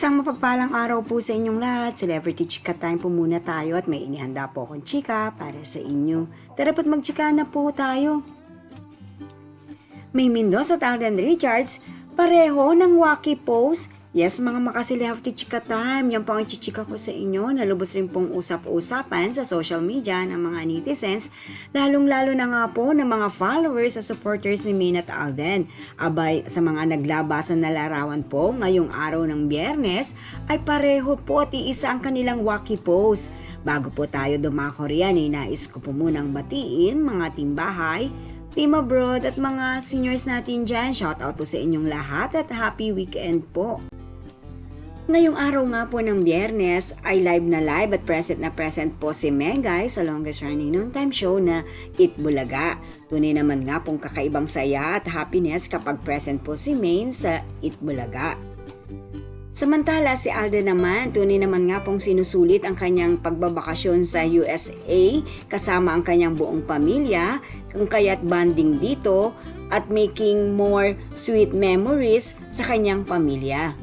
Isang mapagpalang araw po sa inyong lahat. Celebrity Chika Time po muna tayo at may inihanda po akong chika para sa inyo. Tara po't magchika na po tayo. May Mendoza at Alden Richards, pareho ng wacky pose. Yes, mga makaselebrity Chika Time, yan po ang chichika ko sa inyo. Nalubos rin pong usap-usapan sa social media ng mga netizens, lalong-lalo na nga po ng mga followers at supporters ni Maine at Alden. Abay, sa mga naglabasan na larawan po ngayong araw ng Biyernes, ay pareho po at iisa ang kanilang wacky pose. Bago po tayo dumako riyan, nais ko po munang batiin mga timbahay, team abroad at mga seniors natin dyan. Shoutout po sa inyong lahat at happy weekend po. Ngayong araw nga po ng Biyernes ay live at present na present po si Megay sa longest running noontime show na Eat Bulaga. Tunay naman nga pong kakaibang saya at happiness kapag present po si Maine sa Eat Bulaga. Samantala si Alden naman, tunay naman nga pong sinusulit ang kanyang pagbabakasyon sa USA kasama ang kanyang buong pamilya, kung kaya't bonding dito at making more sweet memories sa kanyang pamilya.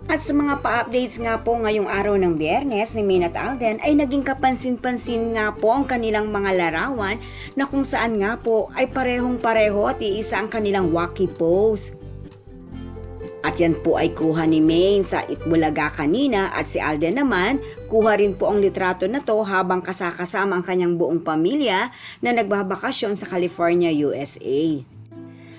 At sa mga pa-updates nga po ngayong araw ng Biyernes ni Maine at Alden ay naging kapansin-pansin nga po ang kanilang mga larawan na kung saan nga po ay parehong-pareho at iisa ang kanilang wacky pose. At yan po ay kuha ni Maine sa Eat Bulaga kanina at si Alden naman kuha rin po ang litrato na to habang kasama ang kanyang buong pamilya na nagbabakasyon sa California, USA.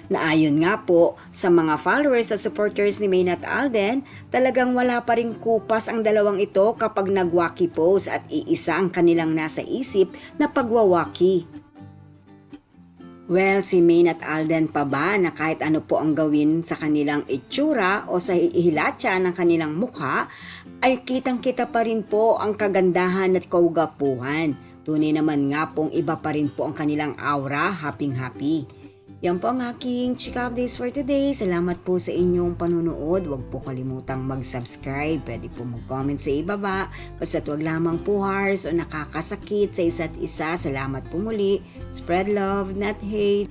Naayon nga po sa mga followers at supporters ni Maine at Alden, talagang wala pa ring kupas ang dalawang ito kapag nagwaki pose at iisa ang kanilang nasa isip na pagwawaki. Well, si Maine at Alden pa ba na kahit ano po ang gawin sa kanilang itsura o sa ihilatsa ng kanilang mukha, ay kitang-kita pa rin po ang kagandahan at kaugapuhan. Tunay naman nga pong iba pa rin po ang kanilang aura, happy-happy. Yan po ang aking chika updates for today. Salamat po sa inyong panunood. Huwag po kalimutang mag-subscribe. Pwede po mag-comment sa ibaba. Basta't huwag lamang po harsh o nakakasakit sa isa't isa. Salamat po muli. Spread love, not hate.